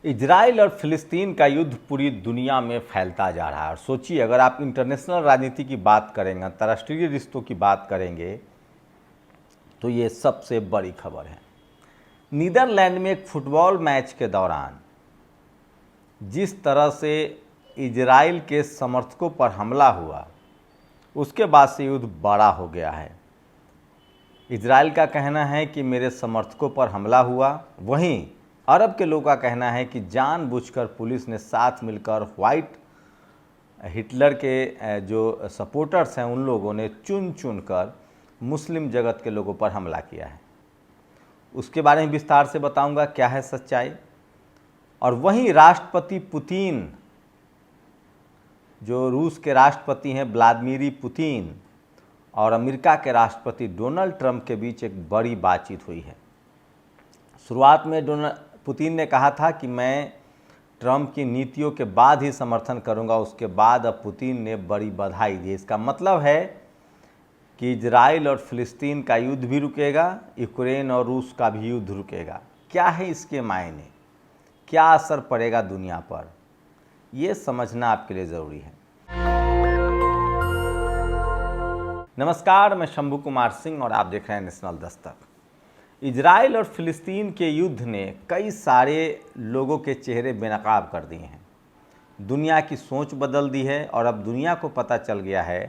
Israel और फिलिस्तीन का युद्ध पूरी दुनिया में फैलता जा रहा है। और सोचिए, अगर आप इंटरनेशनल राजनीति की बात करेंगे, अंतर्राष्ट्रीय रिश्तों की बात करेंगे, तो ये सबसे बड़ी खबर है। नीदरलैंड में एक फुटबॉल मैच के दौरान जिस तरह से इजराइल के समर्थकों पर हमला हुआ, उसके बाद से युद्ध बड़ा हो गया है। इजराइल का कहना है कि मेरे समर्थकों पर हमला हुआ, वहीं अरब के लोगों का कहना है कि जानबूझकर पुलिस ने साथ मिलकर व्हाइट हिटलर के जो सपोर्टर्स हैं उन लोगों ने चुन चुन कर मुस्लिम जगत के लोगों पर हमला किया है। उसके बारे में विस्तार से बताऊंगा क्या है सच्चाई। और वहीं राष्ट्रपति पुतिन, जो रूस के राष्ट्रपति हैं व्लादिमीर पुतिन, और अमेरिका के राष्ट्रपति डोनाल्ड ट्रंप के बीच एक बड़ी बातचीत हुई है। शुरुआत में पुतिन ने कहा था कि मैं ट्रंप की नीतियों के बाद ही समर्थन करूंगा। उसके बाद अब पुतिन ने बड़ी बधाई दी। इसका मतलब है कि इजराइल और फिलिस्तीन का युद्ध भी रुकेगा, यूक्रेन और रूस का भी युद्ध रुकेगा। क्या है इसके मायने, क्या असर पड़ेगा दुनिया पर, ये समझना आपके लिए ज़रूरी है। नमस्कार, मैं शंभू कुमार सिंह और आप देख रहे हैं नेशनल दस्तक। इजराइल और फिलिस्तीन के युद्ध ने कई सारे लोगों के चेहरे बेनकाब कर दिए हैं, दुनिया की सोच बदल दी है। और अब दुनिया को पता चल गया है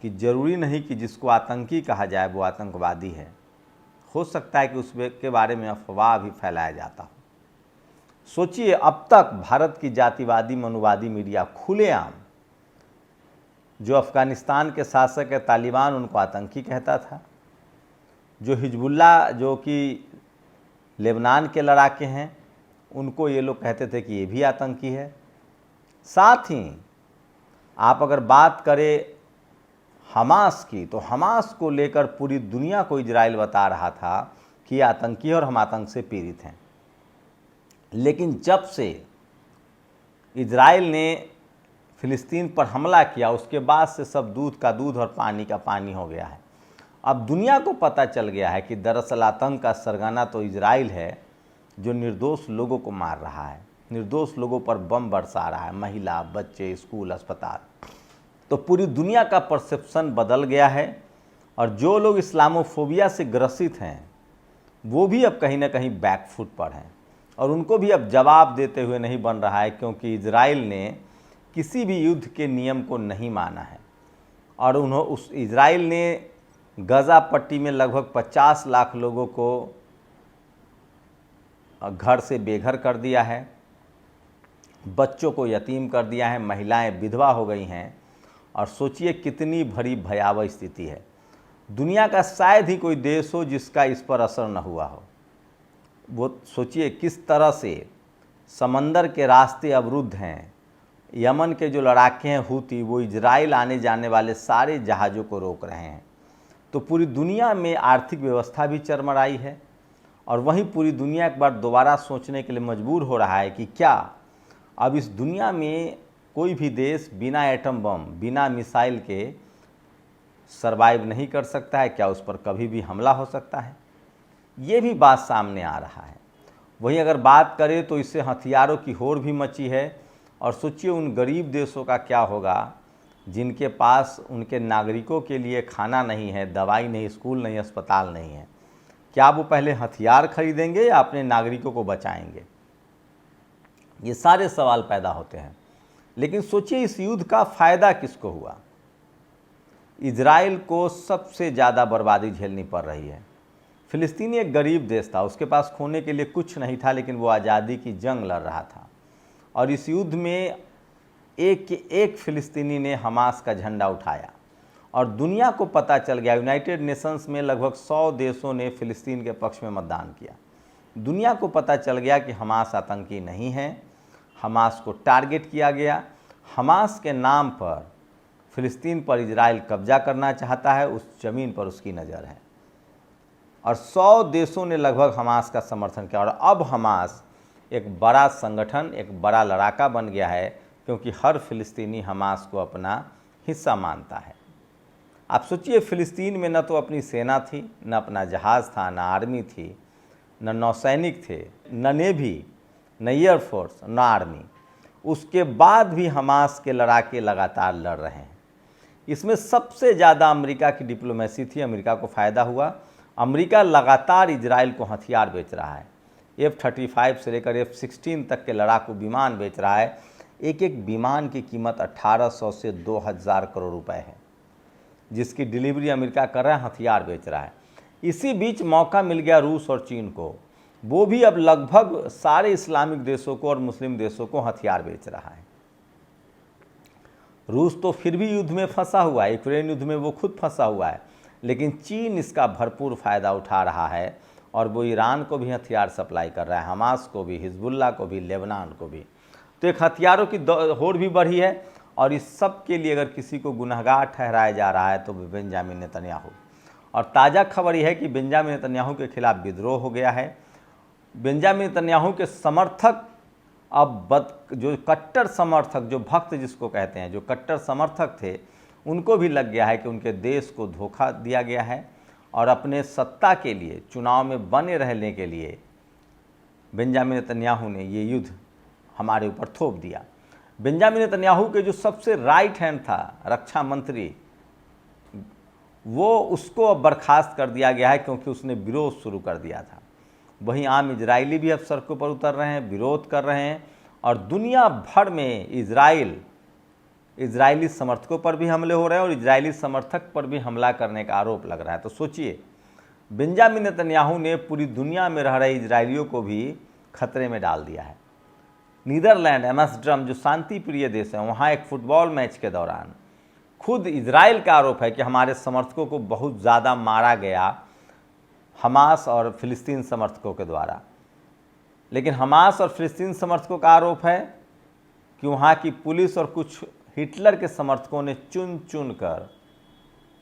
कि ज़रूरी नहीं कि जिसको आतंकी कहा जाए वो आतंकवादी है। हो सकता है कि उसके बारे में अफवाह भी फैलाया जाता हो। सोचिए, अब तक भारत की जातिवादी मनुवादी मीडिया खुलेआम जो अफ़गानिस्तान के शासक है तालिबान, उनको आतंकी कहता था। जो हिजबुल्लाह, जो कि लेबनान के लड़ाके हैं, उनको ये लोग कहते थे कि ये भी आतंकी है। साथ ही आप अगर बात करें हमास की, तो हमास को लेकर पूरी दुनिया को इजराइल बता रहा था कि ये आतंकी है और हम आतंक से पीड़ित हैं। लेकिन जब से इजराइल ने फिलिस्तीन पर हमला किया, उसके बाद से सब दूध का दूध और पानी का पानी हो गया है। अब दुनिया को पता चल गया है कि दरअसल आतंक का सरगना तो इजराइल है, जो निर्दोष लोगों को मार रहा है, निर्दोष लोगों पर बम बरसा रहा है, महिला, बच्चे, स्कूल, अस्पताल। तो पूरी दुनिया का परसेप्शन बदल गया है। और जो लोग इस्लामोफोबिया से ग्रसित हैं वो भी अब कहीं ना कहीं बैकफुट पर हैं, और उनको भी अब जवाब देते हुए नहीं बन रहा है, क्योंकि इजराइल ने किसी भी युद्ध के नियम को नहीं माना है। और उस इजराइल ने गजा पट्टी में लगभग 50 लाख लोगों को घर से बेघर कर दिया है, बच्चों को यतीम कर दिया है, महिलाएं विधवा हो गई हैं। और सोचिए कितनी बड़ी भयावह स्थिति है। दुनिया का शायद ही कोई देश हो जिसका इस पर असर न हुआ हो। वो सोचिए किस तरह से समंदर के रास्ते अवरुद्ध हैं। यमन के जो लड़ाके हैं हूती, वो इजराइल आने जाने वाले सारे जहाज़ों को रोक रहे हैं। तो पूरी दुनिया में आर्थिक व्यवस्था भी चरमराई है। और वहीं पूरी दुनिया एक बार दोबारा सोचने के लिए मजबूर हो रहा है कि क्या अब इस दुनिया में कोई भी देश बिना एटम बम, बिना मिसाइल के सरवाइव नहीं कर सकता है? क्या उस पर कभी भी हमला हो सकता है? ये भी बात सामने आ रहा है। वहीं अगर बात करें तो इससे हथियारों की होड़ भी मची है। और सोचिए उन गरीब देशों का क्या होगा जिनके पास उनके नागरिकों के लिए खाना नहीं है, दवाई नहीं, स्कूल नहीं, अस्पताल नहीं है। क्या वो पहले हथियार खरीदेंगे या अपने नागरिकों को बचाएंगे? ये सारे सवाल पैदा होते हैं। लेकिन सोचिए इस युद्ध का फ़ायदा किसको हुआ? इजराइल को सबसे ज़्यादा बर्बादी झेलनी पड़ रही है। फिलिस्तीन एक गरीब देश था, उसके पास खोने के लिए कुछ नहीं था, लेकिन वो आज़ादी की जंग लड़ रहा था। और इस युद्ध में एक फिलिस्तीनी ने हमास का झंडा उठाया और दुनिया को पता चल गया। यूनाइटेड नेशंस में लगभग 100 देशों ने फिलिस्तीन के पक्ष में मतदान किया। दुनिया को पता चल गया कि हमास आतंकी नहीं है, हमास को टारगेट किया गया। हमास के नाम पर फिलिस्तीन पर इजराइल कब्जा करना चाहता है, उस ज़मीन पर उसकी नज़र है। और 100 देशों ने लगभग हमास का समर्थन किया। और अब हमास एक बड़ा संगठन, एक बड़ा लड़ाका बन गया है, क्योंकि हर फिलिस्तीनी हमास को अपना हिस्सा मानता है। आप सोचिए फिलिस्तीन में न तो अपनी सेना थी, न अपना जहाज़ था, न आर्मी थी, न नौसैनिक थे, न नेवी, न एयरफोर्स, न आर्मी। उसके बाद भी हमास के लड़ाके लगातार लड़ रहे हैं। इसमें सबसे ज़्यादा अमेरिका की डिप्लोमेसी थी, अमेरिका को फ़ायदा हुआ। अमेरिका लगातार इजराइल को हथियार बेच रहा है, F-35 से लेकर F-16 तक के लड़ाकू विमान बेच रहा है। एक एक विमान की कीमत 1800 से 2000 करोड़ रुपए है, जिसकी डिलीवरी अमेरिका कर रहा है, हथियार बेच रहा है। इसी बीच मौका मिल गया रूस और चीन को, वो भी अब लगभग सारे इस्लामिक देशों को और मुस्लिम देशों को हथियार बेच रहा है। रूस तो फिर भी युद्ध में फंसा हुआ है, यूक्रेन युद्ध में वो खुद फंसा हुआ है, लेकिन चीन इसका भरपूर फ़ायदा उठा रहा है और वो ईरान को भी हथियार सप्लाई कर रहा है, हमास को भी, हिजबुल्लाह को भी, लेबनान को भी। तो एक हथियारों की होड़ भी बढ़ी है और इस सब के लिए अगर किसी को गुनहगार ठहराया जा रहा है तो बेंजामिन नेतन्याहू। और ताज़ा खबर यह है कि बेंजामिन नेतन्याहू के खिलाफ विद्रोह हो गया है। बेंजामिन नेतन्याहू के समर्थक अब जो कट्टर समर्थक, जो भक्त जिसको कहते हैं, जो कट्टर समर्थक थे, उनको भी लग गया है कि उनके देश को धोखा दिया गया है और अपने सत्ता के लिए, चुनाव में बने रहने के लिए बेंजामिन नेतन्याहू ने ये युद्ध हमारे ऊपर थोप दिया। बेंजामिन नेतन्याहू के जो सबसे राइट हैंड था, रक्षा मंत्री, वो उसको अब बर्खास्त कर दिया गया है क्योंकि उसने विरोध शुरू कर दिया था। वहीं आम इजरायली भी अब सड़कों पर उतर रहे हैं, विरोध कर रहे हैं और दुनिया भर में इजरायली समर्थकों पर भी हमले हो रहे हैं और इजरायली समर्थक पर भी हमला करने का आरोप लग रहा है। तो सोचिए, बेंजामिन नेतन्याहू ने पूरी दुनिया में रह रहे इजरायलियों को भी खतरे में डाल दिया है। नीदरलैंड, एम्स्टर्डम, जो शांति प्रिय देश है, वहाँ एक फुटबॉल मैच के दौरान खुद इजराइल का आरोप है कि हमारे समर्थकों को बहुत ज़्यादा मारा गया हमास और फिलिस्तीन समर्थकों के द्वारा। लेकिन हमास और फिलिस्तीन समर्थकों का आरोप है कि वहाँ की पुलिस और कुछ हिटलर के समर्थकों ने चुन चुन कर,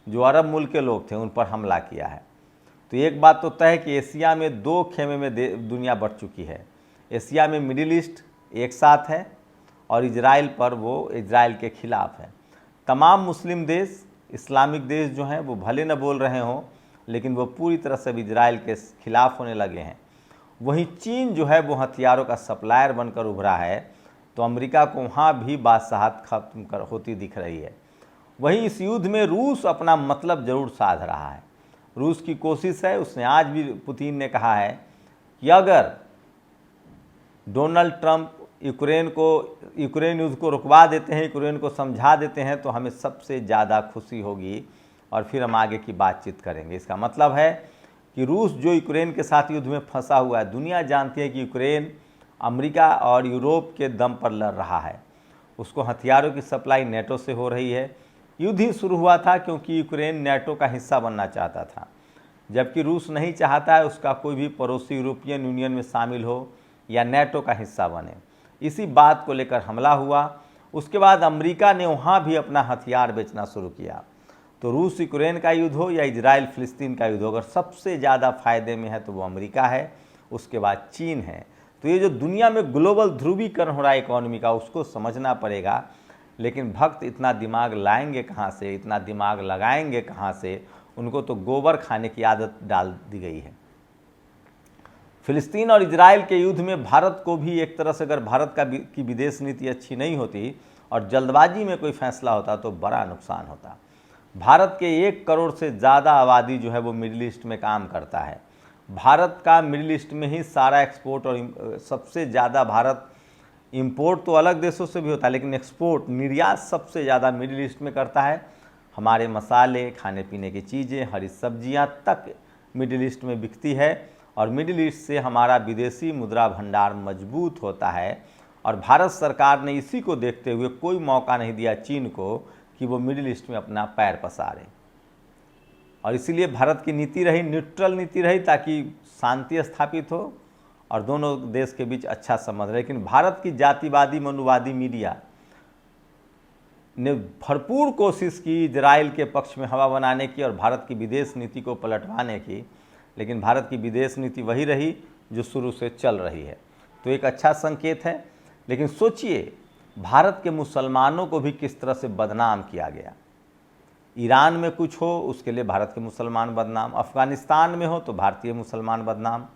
जो अरब मुल्क के लोग थे, उन पर हमला किया है। तो एक बात तो तय है कि एशिया में दो खेमे में दुनिया बढ़ चुकी है। एशिया में मिडिल ईस्ट एक साथ है और इजराइल पर वो इजराइल के खिलाफ है। तमाम मुस्लिम देश, इस्लामिक देश जो हैं, वो भले न बोल रहे हों, लेकिन वो पूरी तरह से इजराइल के खिलाफ होने लगे हैं। वहीं चीन जो है वो हथियारों का सप्लायर बनकर उभरा है, तो अमेरिका को वहाँ भी बादशाहत खत्म होती दिख रही है। वहीं इस युद्ध में रूस अपना मतलब ज़रूर साध रहा है। रूस की कोशिश है, उसने आज भी, पुतिन ने कहा है कि अगर डोनाल्ड ट्रंप यूक्रेन युद्ध को रुकवा देते हैं, यूक्रेन को समझा देते हैं, तो हमें सबसे ज़्यादा खुशी होगी और फिर हम आगे की बातचीत करेंगे। इसका मतलब है कि रूस जो यूक्रेन के साथ युद्ध में फंसा हुआ है, दुनिया जानती है कि यूक्रेन अमेरिका और यूरोप के दम पर लड़ रहा है। उसको हथियारों की सप्लाई नेटो से हो रही है। युद्ध ही शुरू हुआ था क्योंकि यूक्रेन नेटो का हिस्सा बनना चाहता था, जबकि रूस नहीं चाहता है उसका कोई भी पड़ोसी यूरोपियन यूनियन में शामिल हो या नेटो का हिस्सा बने। इसी बात को लेकर हमला हुआ। उसके बाद अमेरिका ने वहाँ भी अपना हथियार बेचना शुरू किया। तो रूस यूक्रेन का युद्ध हो या इजराइल फिलिस्तीन का युद्ध हो, अगर सबसे ज़्यादा फायदे में है तो वो अमेरिका है, उसके बाद चीन है। तो ये जो दुनिया में ग्लोबल ध्रुवीकरण हो रहा है इकोनॉमी का, उसको समझना पड़ेगा। लेकिन भक्त इतना दिमाग लाएंगे कहाँ से, इतना दिमाग लगाएंगे कहाँ से? उनको तो गोबर खाने की आदत डाल दी गई है। फिलिस्तीन और इजराइल के युद्ध में भारत को भी एक तरह से, अगर भारत की विदेश नीति अच्छी नहीं होती और जल्दबाजी में कोई फैसला होता तो बड़ा नुकसान होता। भारत के 1 करोड़ से ज़्यादा आबादी जो है वो मिडिल ईस्ट में काम करता है। भारत का मिडिल ईस्ट में ही सारा एक्सपोर्ट और सबसे ज़्यादा भारत, इंपोर्ट तो अलग देशों से भी होता है लेकिन एक्सपोर्ट, निर्यात सबसे ज़्यादा मिडिल ईस्ट में करता है। हमारे मसाले, खाने पीने की चीज़ें, हरी सब्जियां तक मिडिल ईस्ट में बिकती है और मिडिल ईस्ट से हमारा विदेशी मुद्रा भंडार मजबूत होता है। और भारत सरकार ने इसी को देखते हुए कोई मौका नहीं दिया चीन को कि वो मिडिल ईस्ट में अपना पैर पसारे, और इसीलिए भारत की नीति रही, न्यूट्रल नीति रही, ताकि शांति स्थापित हो और दोनों देश के बीच अच्छा संबंध रहे। लेकिन भारत की जातिवादी मनुवादी मीडिया ने भरपूर कोशिश की इजराइल के पक्ष में हवा बनाने की और भारत की विदेश नीति को पलटवाने की, लेकिन भारत की विदेश नीति वही रही जो शुरू से चल रही है। तो एक अच्छा संकेत है। लेकिन सोचिए, भारत के मुसलमानों को भी किस तरह से बदनाम किया गया। ईरान में कुछ हो उसके लिए भारत के मुसलमान बदनाम, अफ़गानिस्तान में हो तो भारतीय मुसलमान बदनाम,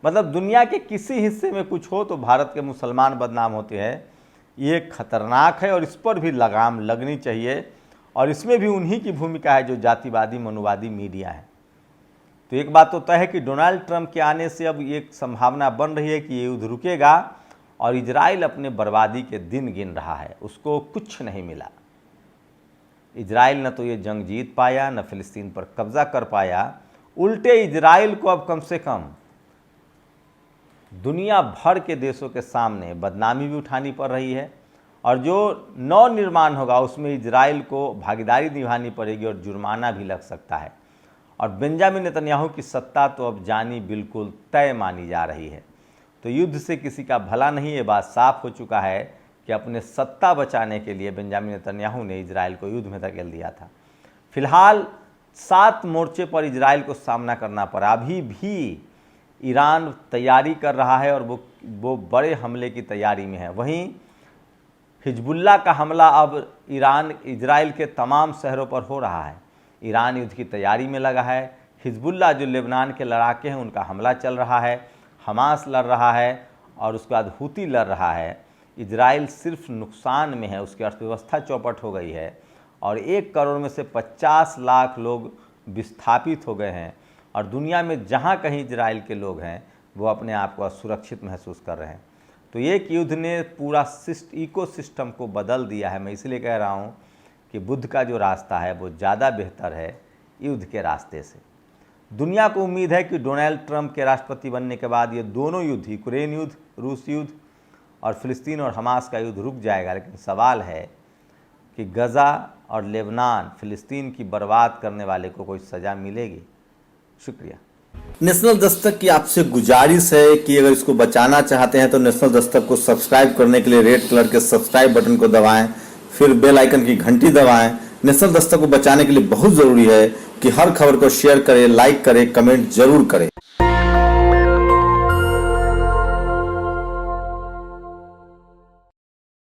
मतलब दुनिया के किसी हिस्से में कुछ हो तो भारत के मुसलमान बदनाम होते हैं। ये खतरनाक है और इस पर भी लगाम लगनी चाहिए, और इसमें भी उन्हीं की भूमिका है जो जातिवादी मनुवादी मीडिया है। तो एक बात तो तय है कि डोनाल्ड ट्रंप के आने से अब एक संभावना बन रही है कि ये युद्ध रुकेगा, और इजराइल अपने बर्बादी के दिन गिन रहा है। उसको कुछ नहीं मिला। इजराइल न तो ये जंग जीत पाया, न फिलिस्तीन पर कब्जा कर पाया, उल्टे इजराइल को अब कम से कम दुनिया भर के देशों के सामने बदनामी भी उठानी पड़ रही है, और जो नव निर्माण होगा उसमें इजराइल को भागीदारी निभानी पड़ेगी और जुर्माना भी लग सकता है। और बेंजामिन नेतन्याहू की सत्ता तो अब जानी बिल्कुल तय मानी जा रही है। तो युद्ध से किसी का भला नहीं, ये बात साफ हो चुका है कि अपने सत्ता बचाने के लिए बेंजामिन नेतन्याहू ने इजराइल को युद्ध में धकेल दिया था। फिलहाल 7 मोर्चे पर इजराइल को सामना करना पड़ा। अभी भी ईरान तैयारी कर रहा है और वो बड़े हमले की तैयारी में है। वहीं हिजबुल्लाह का हमला अब इजराइल के तमाम शहरों पर हो रहा है। ईरान युद्ध की तैयारी में लगा है। हिजबुल्लाह जो लेबनान के लड़ाके हैं उनका हमला चल रहा है, हमास लड़ रहा है, और उसके बाद हुती लड़ रहा है। इजराइल सिर्फ नुकसान में है, उसकी अर्थव्यवस्था चौपट हो गई है, और 1 करोड़ में से 50 लाख लोग विस्थापित हो गए हैं, और दुनिया में जहाँ कहीं इजराइल के लोग हैं वो अपने आप को असुरक्षित महसूस कर रहे हैं। तो एक युद्ध ने पूरा इकोसिस्टम को बदल दिया है। मैं इसलिए कह रहा हूँ कि बुद्ध का जो रास्ता है वो ज़्यादा बेहतर है युद्ध के रास्ते से। दुनिया को उम्मीद है कि डोनाल्ड ट्रंप के राष्ट्रपति बनने के बाद ये दोनों युद्ध, यूक्रेन युद्ध, रूस युद्ध और फिलिस्तीन और हमास का युद्ध रुक जाएगा। लेकिन सवाल है कि गज़ा और लेबनान, फिलिस्तीन की बर्बाद करने वाले को कोई सज़ा मिलेगी? शुक्रिया। नेशनल दस्तक की आपसे गुजारिश है कि अगर इसको बचाना चाहते हैं तो नेशनल दस्तक को सब्सक्राइब करने के लिए रेड कलर के सब्सक्राइब बटन को दबाएं, फिर बेल आइकन की घंटी दबाएं। नेशनल दस्तक को बचाने के लिए बहुत जरूरी है कि हर खबर को शेयर करें, लाइक करें, कमेंट जरूर करें।